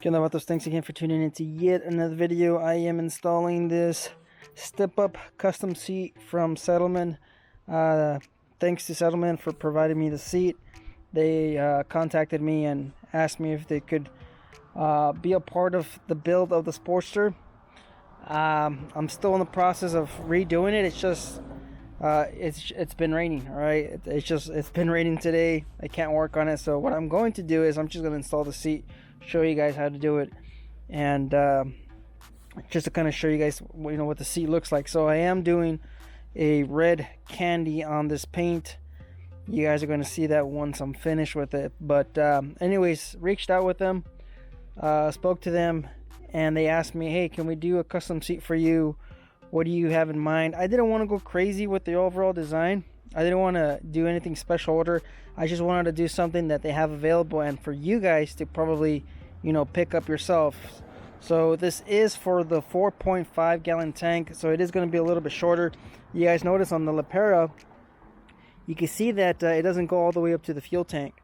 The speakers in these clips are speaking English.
Okay, Vatos, thanks again for tuning in to yet another video. I am installing this step-up custom seat from Saddlemen. Thanks to Saddlemen for providing me the seat. They contacted me and asked me if they could be a part of the build of the Sportster. I'm still in the process of redoing it. It's just it's been raining. All right, it's been raining today. I can't work on it, so what I'm going to do is I'm just going to install the seat, show you guys how to do it, and just to kind of show you guys what the seat looks like. So I am doing a red candy on this paint. You guys are going to see that once I'm finished with it. But anyways, reached out with them, spoke to them, and they asked me, hey, can we do a custom seat for you? What do you have in mind? I didn't want to go crazy with the overall design. I didn't want to do anything special order. I just wanted to do something that they have available and for you guys to probably pick up yourself. So this is for the 4.5 gallon tank, so it is going to be a little bit shorter. You guys notice on the Lepera, you can see that it doesn't go all the way up to the fuel tank.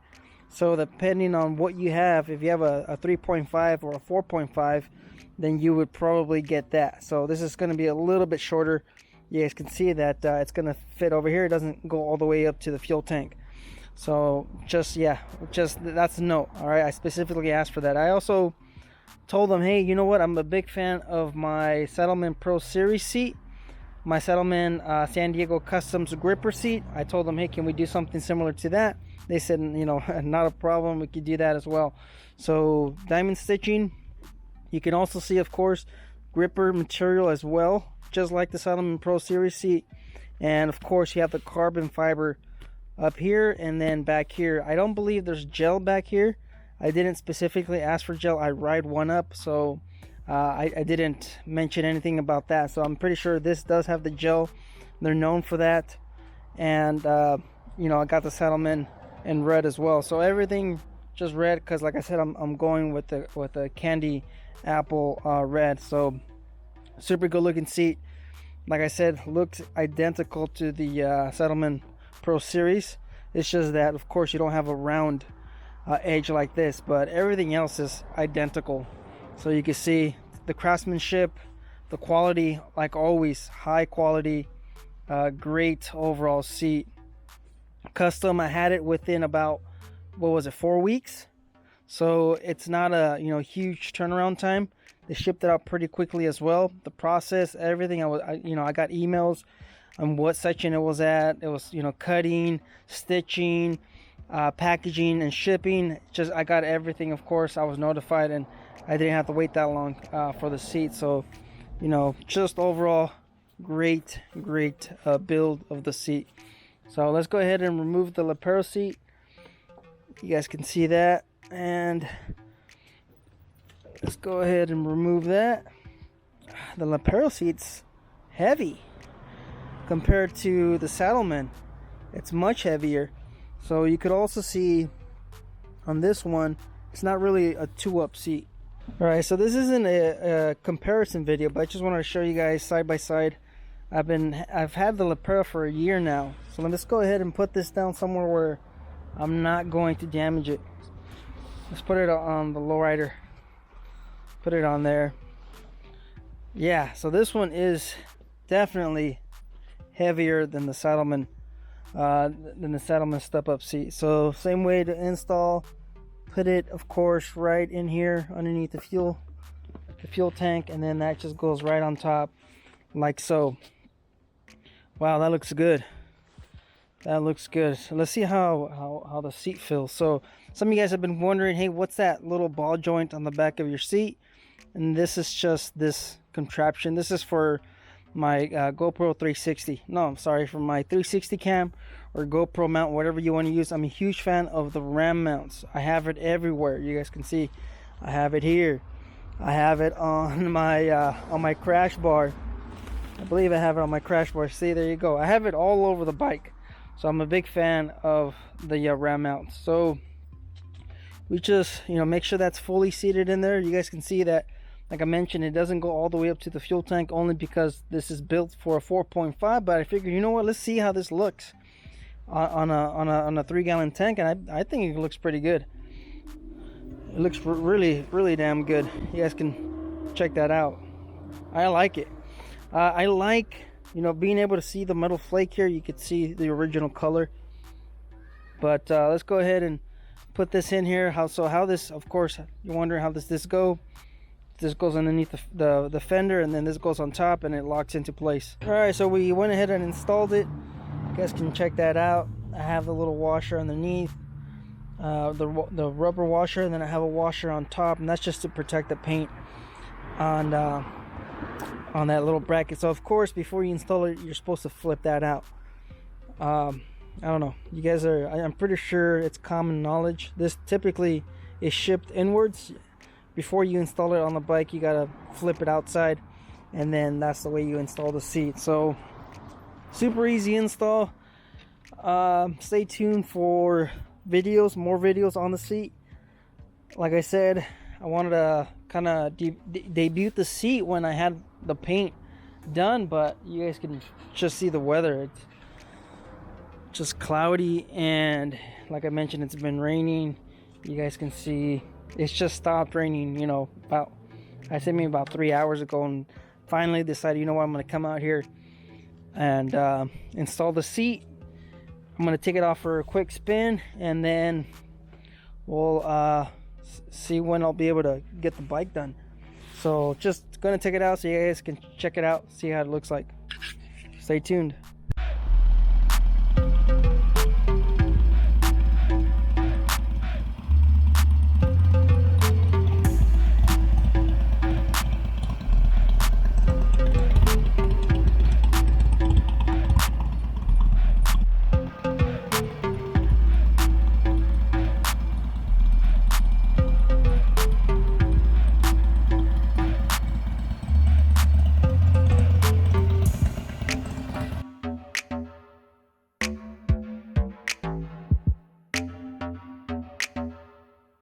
So depending on what you have, if you have a 3.5 or a 4.5, then you would probably get that. So this is going to be a little bit shorter. You guys can see that it's going to fit over here. It doesn't go all the way up to the fuel tank. So just that's a note. All right, I specifically asked for that. I also told them, hey, you know what, I'm a big fan of my Saddlemen Pro Series seat, my Saddlemen San Diego Customs gripper seat. I told them, hey, can we do something similar to that? They said, not a problem, we could do that as well. So diamond stitching. You can also see, of course, gripper material as well, just like the Saddlemen Pro Series seat. And of course you have the carbon fiber up here and then back here. I don't believe there's gel back here. I didn't specifically ask for gel. I ride one up, so I didn't mention anything about that. So I'm pretty sure this does have the gel. They're known for that. And I got the Saddlemen in red as well. So everything just red because, like I said, I'm going with the candy apple red. So super good looking seat. Like I said, looks identical to the Saddlemen Pro Series. It's just that, of course, you don't have a round edge like this, but everything else is identical. So you can see the craftsmanship, the quality, like always, high quality, great overall seat. Custom, I had it within about, 4 weeks. So it's not a huge turnaround time. They shipped it out pretty quickly as well. The process, everything, I got emails on what section it was at. It was cutting, stitching, packaging, and shipping. I got everything. Of course, I was notified, and I didn't have to wait that long for the seat. So just overall great build of the seat. So let's go ahead and remove the Lepera seat. You guys can see that, and let's go ahead and remove that. The Lepera seat's heavy compared to the Saddlemen. It's much heavier. So you could also see on this one, it's not really a 2-up seat. Alright, so this isn't a comparison video, but I just wanted to show you guys side by side. I've had the Lepera for a year now. So let's go ahead and put this down somewhere where I'm not going to damage it. Let's put it on the lowrider. Put it on there. Yeah, so this one is definitely heavier than the Saddlemen step-up seat. So same way to install. Put it, of course, right in here underneath the fuel tank, and then that just goes right on top, like so. Wow, that looks good. That looks good. So let's see how the seat feels. So some of you guys have been wondering, hey, what's that little ball joint on the back of your seat? And this is just this contraption. This is for my GoPro 360. No, I'm sorry, for my 360 cam or GoPro mount, whatever you want to use. I'm a huge fan of the Ram mounts. I have it everywhere. You guys can see I have it here. I have it on my crash bar. I believe I have it on my crash bar. See, there you go. I have it all over the bike. So I'm a big fan of the Ram mounts. So we just make sure that's fully seated in there. You guys can see that, like I mentioned, it doesn't go all the way up to the fuel tank, only because this is built for a 4.5. But I figured, let's see how this looks on a 3-gallon tank, and I think it looks pretty good. It looks really damn good. You guys can check that out. I like it. I like, you know, being able to see the metal flake here. You could see the original color. But let's go ahead and put this in here. How this, of course, you're wondering how does this go. This goes underneath the fender, and then this goes on top, and it locks into place. All right, so we went ahead and installed it. You guys can check that out. I have the little washer underneath, the rubber washer, and then I have a washer on top, and that's just to protect the paint on that little bracket. So of course, before you install it, you're supposed to flip that out. I don't know, you guys are, I'm pretty sure it's common knowledge. This typically is shipped inwards. Before you install it on the bike, you gotta flip it outside, and then that's the way you install the seat. So super easy install. Stay tuned for videos, more videos on the seat. Like I said, I wanted to kind of debut the seat when I had the paint done, but you guys can just see the weather. It's just cloudy, and like I mentioned, it's been raining. You guys can see it's just stopped raining, you know, I said maybe about 3 hours ago, and finally decided, you know what, I'm going to come out here and install the seat. I'm going to take it off for a quick spin, and then we'll see when I'll be able to get the bike done. So just going to take it out so you guys can check it out, see how it looks like. Stay tuned.